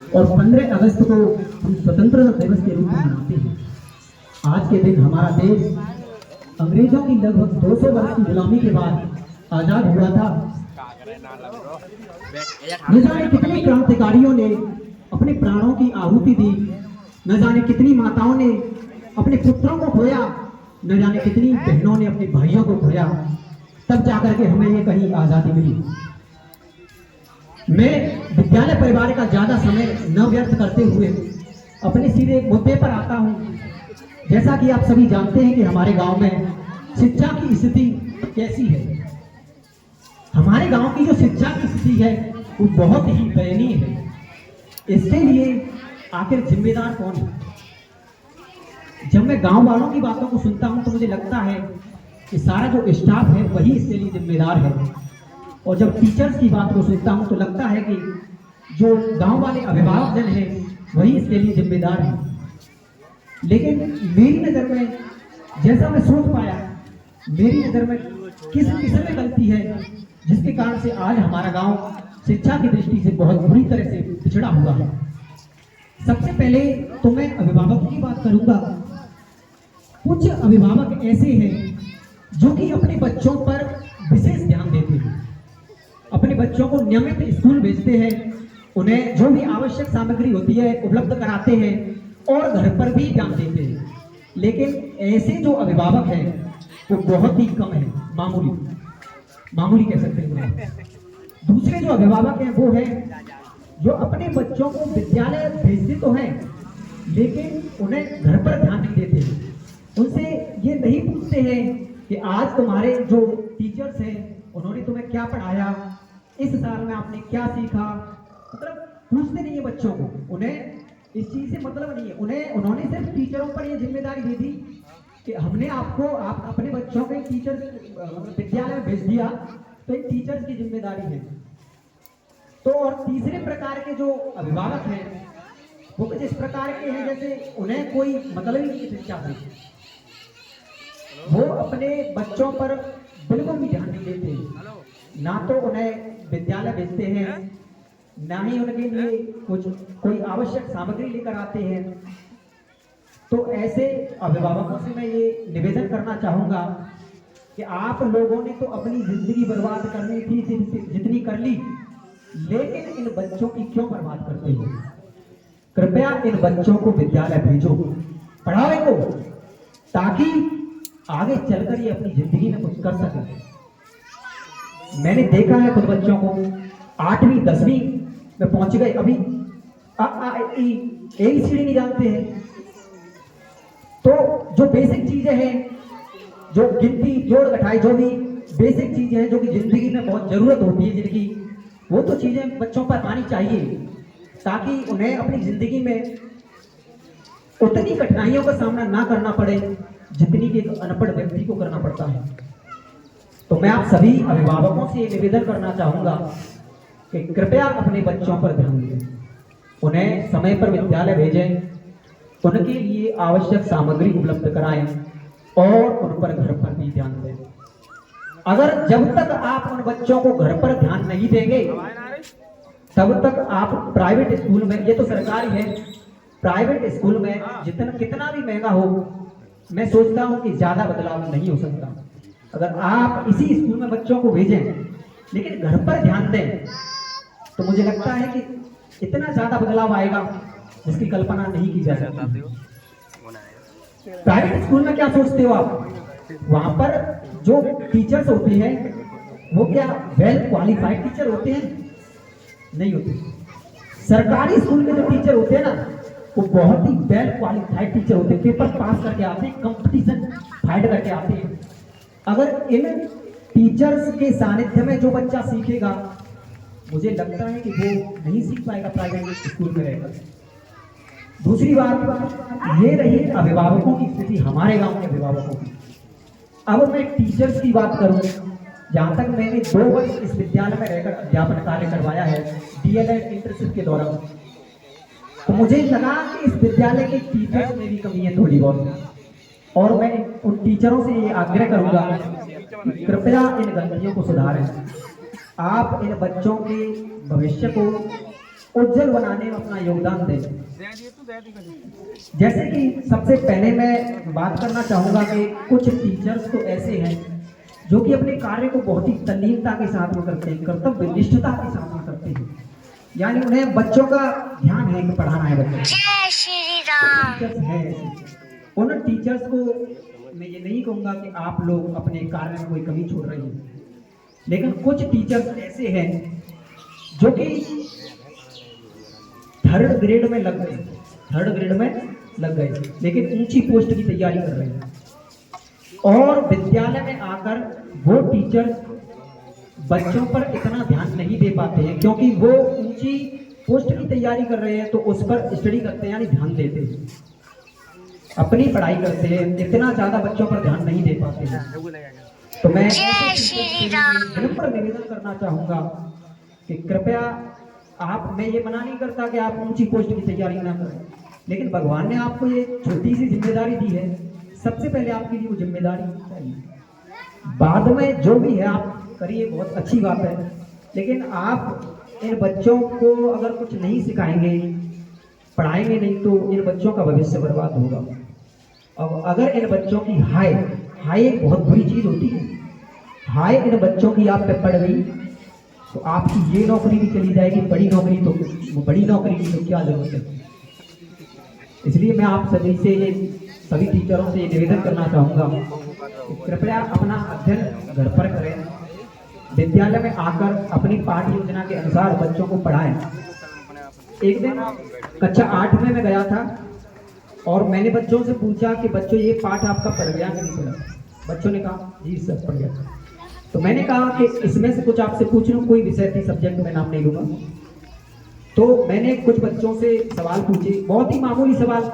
और 15 अगस्त को हम स्वतंत्रता दिवस के रूप में मनाते हैं। आज के दिन हमारा देश अंग्रेजों की लगभग 200 वर्ष की गुलामी के बाद आजाद हुआ था। न जाने कितने क्रांतिकारियों ने अपने प्राणों की आहुति दी, न जाने कितनी माताओं ने अपने पुत्रों को खोया, न जाने कितनी बहनों ने अपने भाइयों को खोया, तब जाकर के हमें ये कहीं आजादी मिली। मैं विद्यालय परिवार का ज्यादा समय न व्यर्थ करते हुए अपने सीधे मुद्दे पर आता हूं। जैसा कि आप सभी जानते हैं कि हमारे गांव में शिक्षा की स्थिति कैसी है। हमारे गांव की जो शिक्षा की स्थिति है वो बहुत ही दयनीय है। इसके लिए आखिर जिम्मेदार कौन है? जब मैं गांव वालों की बातों को सुनता हूं तो मुझे लगता है कि सारा जो स्टाफ है वही इसके लिए जिम्मेदार है, और जब टीचर्स की बात को सुनता हूं तो लगता है कि जो गांव वाले अभिभावक जन हैं वही इसके लिए जिम्मेदार हैं। लेकिन मेरी नज़र में, जैसा मैं सोच पाया, मेरी नज़र में किस किस्म में गलती है जिसके कारण से आज हमारा गांव शिक्षा की दृष्टि से बहुत बुरी तरह से पिछड़ा हुआ है। सबसे पहले तो मैं अभिभावकों की बात करूंगा। कुछ अभिभावक ऐसे हैं जो कि अपने बच्चों पर विशेष ध्यान देते हैं, अपने बच्चों को नियमित स्कूल भेजते हैं, उन्हें जो भी आवश्यक सामग्री होती है उपलब्ध कराते हैं और घर पर भी ध्यान देते हैं। लेकिन ऐसे जो अभिभावक हैं वो बहुत ही कम है, मामूली कह सकते हैं। दूसरे जो अभिभावक हैं वो है जो अपने बच्चों को विद्यालय भेजते तो हैं लेकिन उन्हें घर पर ध्यान नहीं देते हैं। उनसे ये नहीं पूछते हैं कि आज तुम्हारे जो टीचर्स हैं उन्होंने तुम्हें क्या पढ़ाया, इस साल में आपने क्या सीखा। मतलब पूछते नहीं है बच्चों को, उन्हें इस चीज से मतलब नहीं है। उन्होंने सिर्फ टीचरों पर यह जिम्मेदारी दे दी कि हमने आप अपने बच्चों को टीचर विद्यालय में भेज दिया तो एक टीचर्स की जिम्मेदारी है। तो और तीसरे प्रकार के जो अभिभावक हैं वो कुछ इस प्रकार के हैं जैसे उन्हें कोई मतलब ही नहीं शिक्षा से, वो अपने बच्चों पर बिल्कुल भी ध्यान नहीं देते, ना तो उन्हें विद्यालय भेजते हैं, ना ही उनके लिए कोई आवश्यक सामग्री लेकर आते हैं। तो ऐसे अभिभावकों से मैं ये निवेदन करना चाहूंगा कि आप लोगों ने तो अपनी जिंदगी बर्बाद करनी थी जितनी कर ली, लेकिन इन बच्चों की क्यों बर्बाद करते हो? कृपया इन बच्चों को विद्यालय भेजो, पढ़ाओ इनको, ताकि आगे चलकर ये अपनी जिंदगी में कुछ कर सके। मैंने देखा है कुछ बच्चों को 8वीं 10वीं में पहुंच गए, अभी ABCD नहीं जानते हैं। तो जो बेसिक चीजें हैं, जो गिनती जोड़ घटाई, जो भी बेसिक चीजें हैं जो कि जिंदगी में बहुत जरूरत होती है जिनकी, वो तो चीजें बच्चों पर आनी चाहिए ताकि उन्हें अपनी जिंदगी में उतनी कठिनाइयों का सामना ना करना पड़े जितनी कि एक अनपढ़ व्यक्ति को करना पड़ता है। तो मैं आप सभी अभिभावकों से निवेदन करना चाहूंगा कि कृपया अपने बच्चों पर ध्यान दें, उन्हें समय पर विद्यालय भेजें, उनके लिए आवश्यक सामग्री उपलब्ध कराएं और उन पर घर पर भी ध्यान दें। अगर जब तक आप उन बच्चों को घर पर ध्यान नहीं देंगे तब तक आप प्राइवेट स्कूल में, ये तो सरकारी है, प्राइवेट स्कूल में कितना भी महंगा हो, मैं सोचता हूं कि ज्यादा बदलाव नहीं हो सकता। अगर आप इसी स्कूल में बच्चों को भेजें लेकिन घर पर ध्यान दें तो मुझे लगता है कि इतना ज्यादा बदलाव आएगा जिसकी कल्पना नहीं की जा सकती। प्राइवेट स्कूल में क्या सोचते हो आप? वहां पर जो टीचर्स होते हैं वो क्या वेल क्वालिफाइड टीचर होते हैं? नहीं होते। सरकारी स्कूल के जो टीचर होते हैं ना वो बहुत ही वेल क्वालिफाइड टीचर होते हैं, पेपर पास करके आते हैं, कंपटीशन फाइट करके आते हैं। अगर इन टीचर्स के सानिध्य में जो बच्चा सीखेगा, मुझे लगता है कि वो नहीं सीख पाएगा प्राइवेट स्कूल में रहकर। दूसरी बात ये रही अभिभावकों की स्थिति, हमारे गांव के अभिभावकों की। अब मैं टीचर्स की बात करूं, जहां तक मैंने 2 वर्ष इस विद्यालय में रहकर अध्यापन कार्य करवाया है DLED इंटर्नशिप के दौरान, तो मुझे लगा कि इस विद्यालय के टीचर्स में भी कमी है थोड़ी बहुत, और मैं उन टीचरों से ये आग्रह करूंगा कि कृपया इन गलतियों को सुधारें। आप इन बच्चों के भविष्य को उज्जवल बनाने में अपना योगदान दें। जैसे कि सबसे पहले मैं बात करना चाहूँगा कि कुछ टीचर्स तो ऐसे हैं जो कि अपने कार्य को बहुत ही तल्लीनता के साथ में करते हैं, कर्तव्य निष्ठता के साथ में करते हैं। यानी उन्हें बच्चों का ध्यान है कि पढ़ाना है बच्चों को। जय श्री राम। टीचर्स हैं, उन टीचर्स को मैं ये नहीं कहूँगा कि आप लोग अपने कार्य में कोई कमी छोड़ रहे हैं, लेकिन कुछ टीचर्स ऐसे हैं जो कि थर्ड ग्रेड में लग गए, लेकिन ऊंची पोस्ट की तैयारी कर रहे हैं। और विद्यालय में आकर वो टीचर बच्चों पर इतना ध्यान नहीं दे पाते हैं, क्योंकि वो ऊंची पोस्ट की तैयारी कर रहे हैं तो उस पर स्टडी करते हैं, यानी ध्यान देते हैं, अपनी पढ़ाई करते हैं, इतना ज्यादा बच्चों पर ध्यान नहीं दे पाते हैं। तो मैं पर निवेदन करना चाहूंगा कि कृपया आप, मैं ये मना नहीं करता कि आप ऊंची पोस्ट की तैयारी ना करें, लेकिन भगवान ने आपको ये छोटी सी जिम्मेदारी दी है। सबसे पहले आपके लिए वो जिम्मेदारी चाहिए, बाद में जो भी है आप करिए, बहुत अच्छी बात है। लेकिन आप इन बच्चों को अगर कुछ नहीं सिखाएंगे, पढ़ाएंगे नहीं, तो इन बच्चों का भविष्य बर्बाद होगा। और अगर इन बच्चों की हाय एक बहुत बुरी चीज होती है, हाय इन बच्चों की आप पे पड़ गई तो आपकी ये नौकरी भी चली जाएगी, बड़ी नौकरी की तो क्या जरूरत है। इसलिए मैं आप सभी टीचरों से ये निवेदन करना चाहूँगा कि कृपया अपना अध्ययन घर पर करें, विद्यालय में आकर अपनी पाठ्य योजना के अनुसार बच्चों को पढ़ाएं। एक दिन कक्षा 8 में मैं गया था और मैंने बच्चों से पूछा कि बच्चों ये पाठ आपका पढ़ गया कि नहीं पढ़ा। बच्चों ने कहा जी सर पढ़ गया। तो मैंने कहा कि इसमें से कुछ आपसे पूछ लूँ, कोई विषय थी, सब्जेक्ट में नाम नहीं लूँगा। तो मैंने कुछ बच्चों से सवाल पूछे, बहुत ही मामूली सवाल,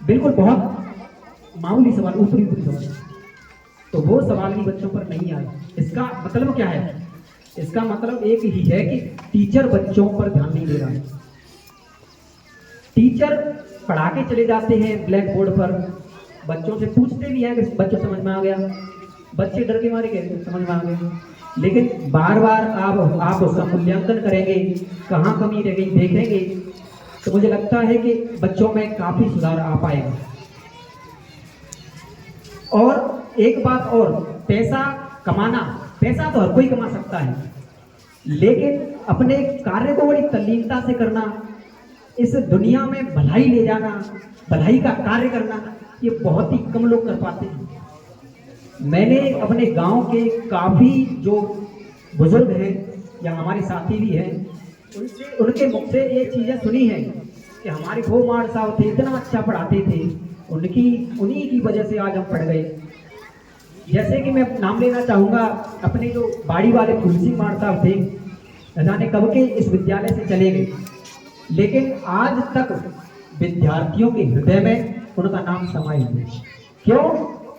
बिल्कुल बहुत मामूली सवाल, ऊपरी सवाल। तो वो सवाल भी बच्चों पर नहीं आए। इसका मतलब क्या है? इसका मतलब एक ही है कि टीचर बच्चों पर ध्यान नहीं दे रहा है। टीचर पढ़ा के चले जाते हैं ब्लैक बोर्ड पर, बच्चों से पूछते भी हैं कि बच्चों समझ में आ गया, बच्चे डर के मारे कहते समझ में आ गया, लेकिन बार बार आप उसका मूल्यांकन करेंगे, कहाँ कमी रह गई देखेंगे, तो मुझे लगता है कि बच्चों में काफी सुधार आ पाएगा। और एक बात और, पैसा तो हर कोई कमा सकता है, लेकिन अपने कार्य को बड़ी तल्लीनता से करना, इस दुनिया में भलाई ले जाना, भलाई का कार्य करना, ये बहुत ही कम लोग कर पाते हैं। मैंने अपने गांव के काफी जो बुजुर्ग हैं या हमारे साथी भी हैं, उनके मुख से ये चीजें सुनी हैं कि हमारे भो मार साहब थे, इतना अच्छा पढ़ाते थे, उन्हीं की वजह से आज हम पढ़ गए। जैसे कि मैं नाम लेना चाहूँगा, अपने जो बाड़ी वाले तुलसी मार साहब थे, न जाने कब के इस विद्यालय से चले गए, लेकिन आज तक विद्यार्थियों के हृदय में उनका नाम समाये हुए।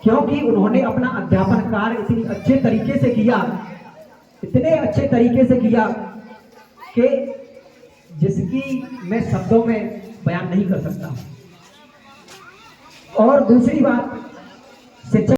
क्योंकि उन्होंने अपना अध्यापन कार्य इतने अच्छे तरीके से किया कि जिसकी मैं शब्दों में बयान नहीं कर सकता। और दूसरी बात, शिक्षा